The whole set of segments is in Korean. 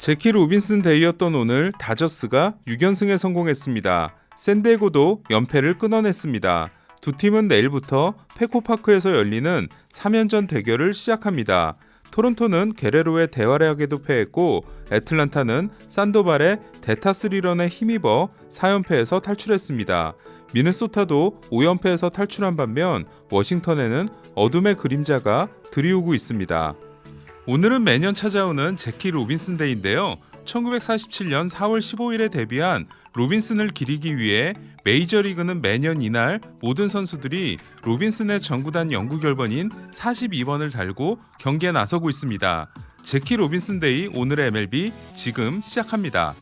제키 로빈슨 데이였던 오늘 다저스가 6연승에 성공했습니다. 샌디에고도 연패를 끊어냈습니다. 두 팀은 내일부터 페코파크에서 열리는 3연전 대결을 시작합니다. 토론토는 게레로의 대활약에도 패했고 애틀란타는 산도발의 대타 3런에 힘입어 4연패에서 탈출했습니다. 미네소타도 5연패에서 탈출한 반면 워싱턴에는 어둠의 그림자가 드리우고 있습니다. 오늘은 매년 찾아오는 제키 로빈슨 데이인데요. 1947년 4월 15일에 데뷔한 로빈슨을 기리기 위해 메이저리그는 매년 이날 모든 선수들이 로빈슨의 전구단 영구 결번인 42번을 달고 경기에 나서고 있습니다. 제키 로빈슨 데이 오늘의 MLB 지금 시작합니다.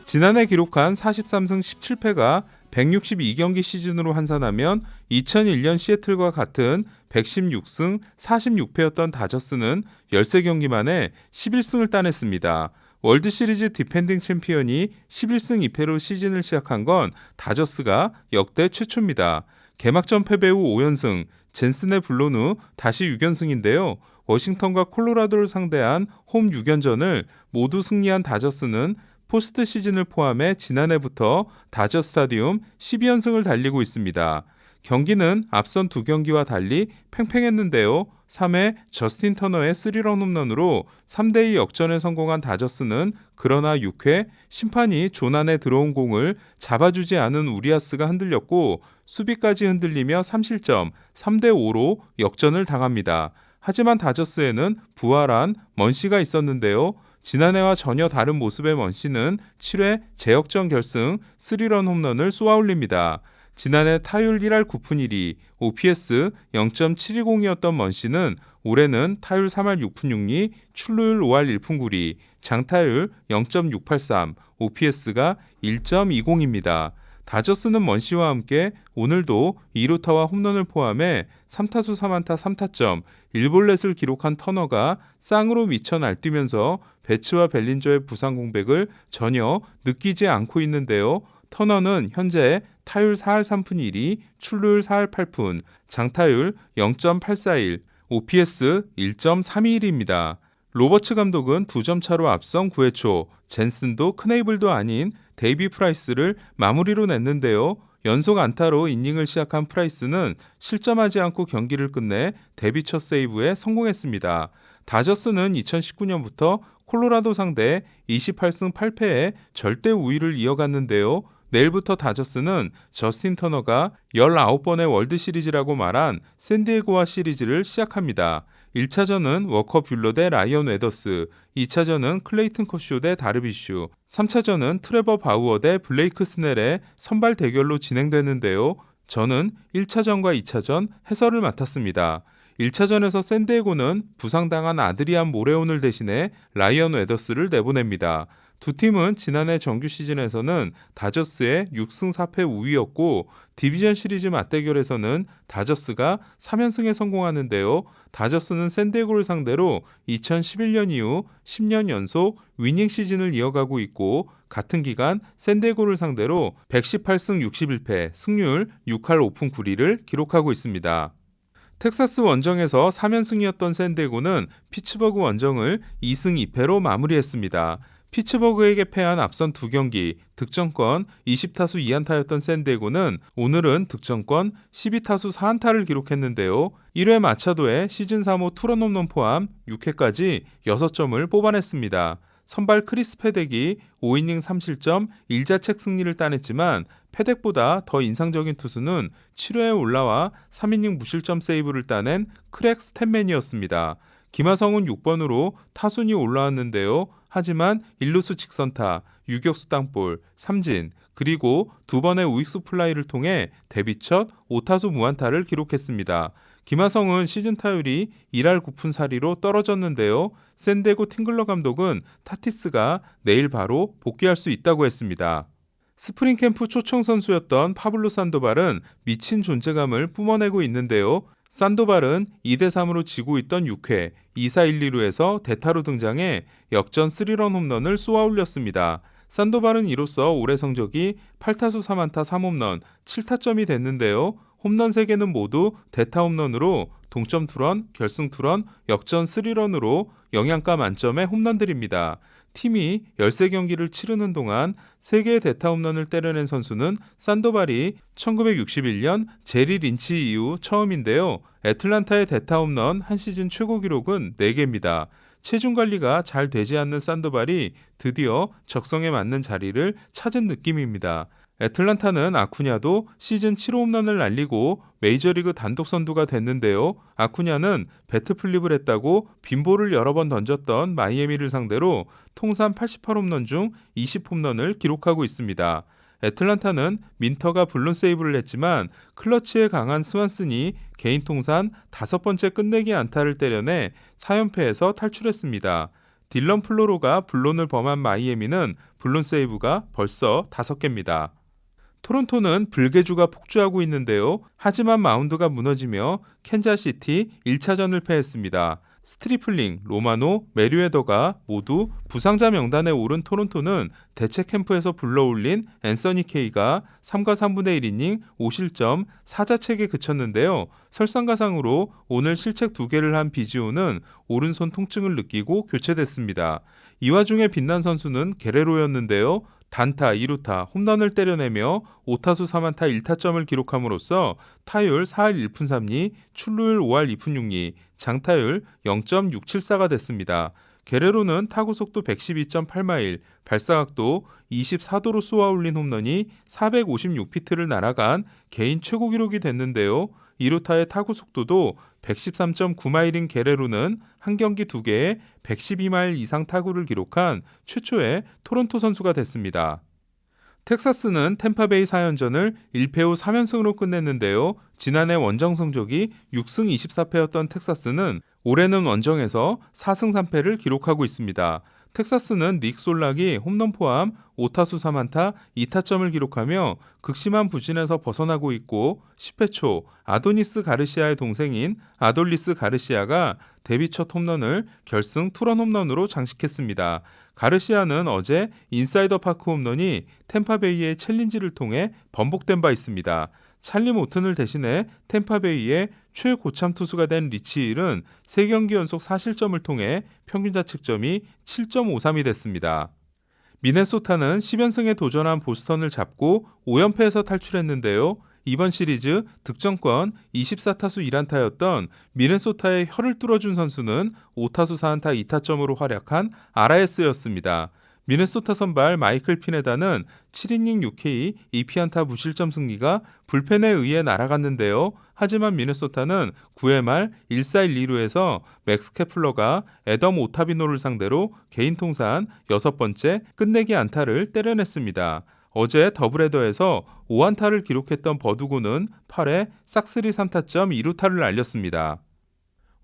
지난해 기록한 43승 17패가 162경기 시즌으로 환산하면 2001년 시애틀과 같은 116승 46패였던 다저스는 13경기 만에 11승을 따냈습니다. 월드시리즈 디펜딩 챔피언이 11승 2패로 시즌을 시작한 건 다저스가 역대 최초입니다. 개막전 패배 후 5연승, 젠슨의 불론 후 다시 6연승인데요. 워싱턴과 콜로라도를 상대한 홈 6연전을 모두 승리한 다저스는 포스트 시즌을 포함해 지난해부터 다저 스타디움 12연승을 달리고 있습니다. 경기는 앞선 두 경기와 달리 팽팽했는데요. 3회 저스틴 터너의 3런 홈런으로 3대2 역전에 성공한 다저스는 그러나 6회 심판이 존 안에 들어온 공을 잡아주지 않은 우리아스가 흔들렸고 수비까지 흔들리며 3실점 3대5로 역전을 당합니다. 하지만 다저스에는 부활한 먼시가 있었는데요. 지난해와 전혀 다른 모습의 먼시는 7회 재역전 결승 3런 홈런을 쏘아올립니다. 지난해 타율 1할 9푼 1리, OPS 0.720이었던 먼시는 올해는 타율 3할 6푼 6리, 출루율 5할 1푼 9리, 장타율 0.683, OPS가 1.20입니다. 다저스는 먼시와 함께 오늘도 2루타와 홈런을 포함해 3타수 3안타 3타점, 1볼넷을 기록한 터너가 쌍으로 미쳐 날뛰면서 배츠와 벨린저의 부상 공백을 전혀 느끼지 않고 있는데요. 터너는 현재 타율 4할 3푼 1리, 출루율 4할 8푼, 장타율 0.841, OPS 1.321입니다. 로버츠 감독은 2점 차로 앞선 9회 초 젠슨도 크네이블도 아닌 데이비 프라이스를 마무리로 냈는데요. 연속 안타로 이닝을 시작한 프라이스는 실점하지 않고 경기를 끝내 데뷔 첫 세이브에 성공했습니다. 다저스는 2019년부터 콜로라도 상대 28승 8패에 절대 우위를 이어갔는데요. 내일부터 다저스는 저스틴 터너가 19번의 월드시리즈라고 말한 샌디에고와 시리즈를 시작합니다. 1차전은 워커 뷰러 대 라이언 웨더스, 2차전은 클레이튼 커쇼 대 다르비슈, 3차전은 트레버 바우어 대 블레이크 스넬의 선발 대결로 진행되는데요. 저는 1차전과 2차전 해설을 맡았습니다. 1차전에서 샌디에고는 부상당한 아드리안 모레온을 대신해 라이언 웨더스를 내보냅니다. 두 팀은 지난해 정규 시즌에서는 다저스의 6승 4패 우위였고 디비전 시리즈 맞대결에서는 다저스가 3연승에 성공하는데요. 다저스는 샌디에고를 상대로 2011년 이후 10년 연속 위닝 시즌을 이어가고 있고 같은 기간 샌디에고를 상대로 118승 61패, 승률 6할 5푼 9리를 기록하고 있습니다. 텍사스 원정에서 3연승이었던 샌디에고는 피츠버그 원정을 2승 2패로 마무리했습니다. 피츠버그에게 패한 앞선 두 경기 득점권 20타수 2안타였던 샌디에고는 오늘은 득점권 12타수 4안타를 기록했는데요. 1회 마차도의 시즌 3호 투런 홈런 포함 6회까지 6점을 뽑아냈습니다. 선발 크리스 패덱이 5이닝 3실점 1자책 승리를 따냈지만 패덱보다 더 인상적인 투수는 7회에 올라와 3이닝 무실점 세이브를 따낸 크랙 스탠맨이었습니다. 김하성은 6번으로 타순이 올라왔는데요. 하지만 1루수 직선타, 유격수 땅볼, 삼진, 그리고 2번의 우익수 플라이를 통해 데뷔 첫 5타수 무안타를 기록했습니다. 김하성은 시즌 타율이 1할 9푼 4리로 떨어졌는데요. 샌디에고 팅글러 감독은 타티스가 내일 바로 복귀할 수 있다고 했습니다. 스프링 캠프 초청 선수였던 파블로 산도발은 미친 존재감을 뿜어내고 있는데요. 산도발은 2대3으로 지고 있던 6회 2사 1, 2루에서 대타로 등장해 역전 3런 홈런을 쏘아올렸습니다. 산도발은 이로써 올해 성적이 8타수 3안타 3홈런 7타점이 됐는데요. 홈런 3개는 모두 대타 홈런으로 동점 투런, 결승 투런, 역전 3런으로 영양가 만점의 홈런들입니다. 팀이 13경기를 치르는 동안 3개의 대타 홈런을 때려낸 선수는 산도발이 1961년 제리 린치 이후 처음인데요. 애틀란타의 대타 홈런 한 시즌 최고 기록은 4개입니다. 체중 관리가 잘 되지 않는 산도발이 드디어 적성에 맞는 자리를 찾은 느낌입니다. 애틀란타는 아쿠냐도 시즌 7호 홈런을 날리고 메이저리그 단독 선두가 됐는데요. 아쿠냐는 배트 플립을 했다고 빈볼을 여러 번 던졌던 마이애미를 상대로 통산 88홈런 중 20홈런을 기록하고 있습니다. 애틀란타는 민터가 블론 세이브를 했지만 클러치에 강한 스완슨이 개인 통산 5번째 끝내기 안타를 때려내 4연패에서 탈출했습니다. 딜런 플로로가 블론을 범한 마이애미는 블론 세이브가 벌써 5개입니다. 토론토는 불개주가 폭주하고 있는데요. 하지만 마운드가 무너지며 캔자시티 1차전을 패했습니다. 스트리플링, 로마노, 메리웨더가 모두 부상자 명단에 오른 토론토는 대체 캠프에서 불러올린 앤서니 케이가 3과 3분의 1이닝 5실점 4자책에 그쳤는데요. 설상가상으로 오늘 실책 2개를 한 비지오는 오른손 통증을 느끼고 교체됐습니다. 이 와중에 빛난 선수는 게레로였는데요. 단타, 2루타, 홈런을 때려내며 5타수 3안타 1타점을 기록함으로써 타율 4할 1푼 3리, 출루율 5할 2푼 6리, 장타율 0.674가 됐습니다. 게레로는 타구 속도 112.8마일, 발사각도 24도로 쏘아 올린 홈런이 456피트를 날아간 개인 최고 기록이 됐는데요. 2루타의 타구 속도도 113.9마일인 게레로는 한 경기 2개에 112마일 이상 타구를 기록한 최초의 토론토 선수가 됐습니다. 텍사스는 템파베이 4연전을 1패 후 3연승으로 끝냈는데요. 지난해 원정 성적이 6승 24패였던 텍사스는 올해는 원정에서 4승 3패를 기록하고 있습니다. 텍사스는 닉 솔락이 홈런 포함 5타수 3안타 2타점을 기록하며 극심한 부진에서 벗어나고 있고 10회 초 아도니스 가르시아의 동생인 아돌리스 가르시아가 데뷔 첫 홈런을 결승 투런 홈런으로 장식했습니다. 가르시아는 어제 인사이더 파크 홈런이 템파베이의 챌린지를 통해 번복된 바 있습니다. 찰리 모튼을 대신해 템파베이의 최고참 투수가 된 리치힐은 3경기 연속 4실점을 통해 평균 자책점이 7.53이 됐습니다. 미네소타는 10연승에 도전한 보스턴을 잡고 5연패에서 탈출했는데요. 이번 시리즈 득점권 24타수 1안타였던 미네소타의 혀를 뚫어준 선수는 5타수 4안타 2타점으로 활약한 아라에스였습니다. 미네소타 선발 마이클 피네다는 7이닝 6K 2피안타 무실점 승리가 불펜에 의해 날아갔는데요. 하지만 미네소타는 9회 말 1사 1, 2루에서 맥스 케플러가 애덤 오타비노를 상대로 개인 통산 6번째 끝내기 안타를 때려냈습니다. 어제 더블헤더에서 5안타를 기록했던 버두고는 8회 싹쓸이 3타점 2루타를 날렸습니다.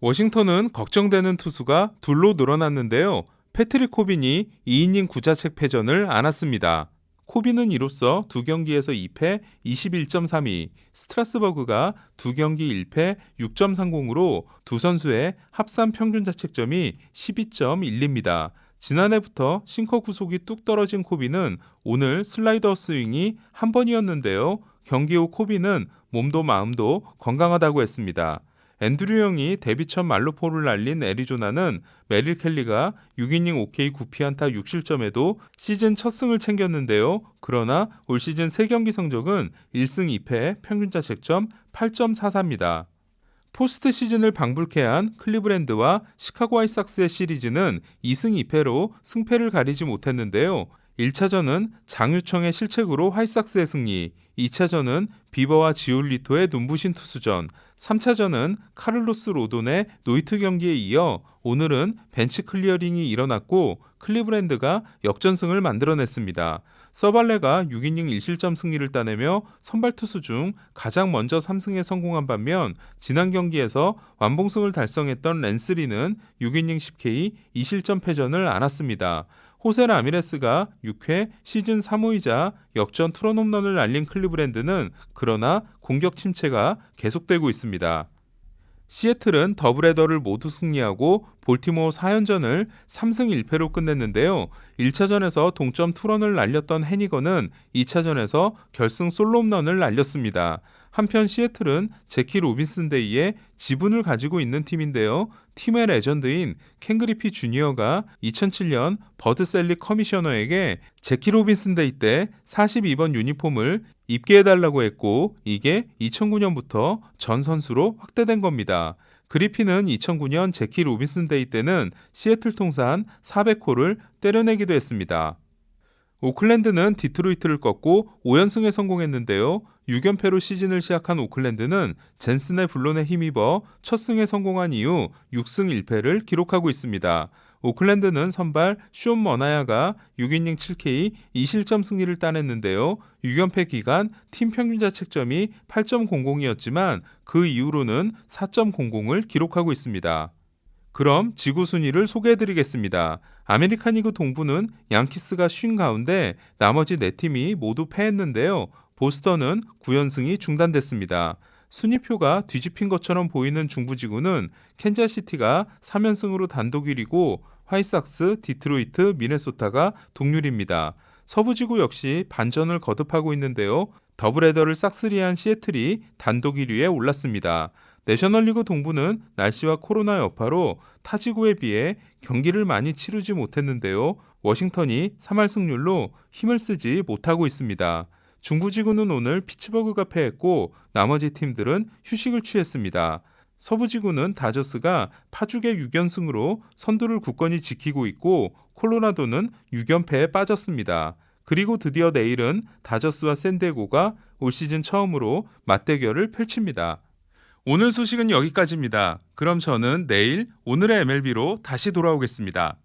워싱턴은 걱정되는 투수가 둘로 늘어났는데요. 패트릭 코빈이 2이닝 9자책 패전을 안았습니다. 코빈은 이로써 2경기에서 2패 21.32, 스트라스버그가 2경기 1패 6.30으로 두 선수의 합산 평균 자책점이 12.12입니다. 지난해부터 싱커 구속이 뚝 떨어진 코빈은 오늘 슬라이더 스윙이 한 번이었는데요. 경기 후 코빈은 몸도 마음도 건강하다고 했습니다. 앤드류 영이 데뷔 첫 말루포를 날린 애리조나는 메릴 켈리가 6이닝 OK 9피안타 6실점에도 시즌 첫 승을 챙겼는데요. 그러나 올 시즌 3경기 성적은 1승 2패 평균 자책점 8.44입니다. 포스트 시즌을 방불케 한 클리브랜드와 시카고 화이트삭스의 시리즈는 2승 2패로 승패를 가리지 못했는데요. 1차전은 장유청의 실책으로 화이트삭스의 승리, 2차전은 비버와 지올리토의 눈부신 투수전, 3차전은 카를로스 로돈의 노히트 경기에 이어 오늘은 벤치 클리어링이 일어났고 클리브랜드가 역전승을 만들어냈습니다. 서발레가 6이닝 1실점 승리를 따내며 선발 투수 중 가장 먼저 3승에 성공한 반면 지난 경기에서 완봉승을 달성했던 랜스리는 6이닝 10K 2실점 패전을 안았습니다. 호세 라미레스가 6회 시즌 3호이자 역전 투런 홈런을 날린 클리브랜드는 그러나 공격 침체가 계속되고 있습니다. 시애틀은 더블헤더를 모두 승리하고 볼티모어 4연전을 3승 1패로 끝냈는데요. 1차전에서 동점 투런을 날렸던 해니건은 2차전에서 결승 솔로 홈런을 날렸습니다. 한편 시애틀은 제키 로빈슨 데이의 지분을 가지고 있는 팀인데요. 팀의 레전드인 켄 그리피 주니어가 2007년 버드 셀리 커미셔너에게 제키 로빈슨 데이 때 42번 유니폼을 입게 해달라고 했고, 이게 2009년부터 전 선수로 확대된 겁니다. 그리피는 2009년 제키 로빈슨 데이 때는 시애틀 통산 400홀을 때려내기도 했습니다. 오클랜드는 디트로이트를 꺾고 5연승에 성공했는데요. 6연패로 시즌을 시작한 오클랜드는 젠슨의 불론에 힘입어 첫 승에 성공한 이후 6승 1패를 기록하고 있습니다. 오클랜드는 선발 숀 머나야가 6이닝 7K 2실점 승리를 따냈는데요. 6연패 기간 팀 평균 자책점이 8.00이었지만 그 이후로는 4.00을 기록하고 있습니다. 그럼 지구 순위를 소개해드리겠습니다. 아메리칸 리그 동부는 양키스가 50 가운데 나머지 4팀이 모두 패했는데요. 보스턴은 9연승이 중단됐습니다. 순위표가 뒤집힌 것처럼 보이는 중부지구는 캔자스시티가 3연승으로 단독 1위고 화이삭스, 디트로이트, 미네소타가 동률입니다. 서부지구 역시 반전을 거듭하고 있는데요. 더블헤더를 싹쓸이한 시애틀이 단독 1위에 올랐습니다. 내셔널리그 동부는 날씨와 코로나 여파로 타지구에 비해 경기를 많이 치르지 못했는데요. 워싱턴이 3할 승률로 힘을 쓰지 못하고 있습니다. 중부지구는 오늘 피츠버그가 패했고 나머지 팀들은 휴식을 취했습니다. 서부지구는 다저스가 파죽의 6연승으로 선두를 굳건히 지키고 있고 콜로라도는 6연패에 빠졌습니다. 그리고 드디어 내일은 다저스와 샌디에고가 올 시즌 처음으로 맞대결을 펼칩니다. 오늘 소식은 여기까지입니다. 그럼 저는 내일 오늘의 MLB로 다시 돌아오겠습니다.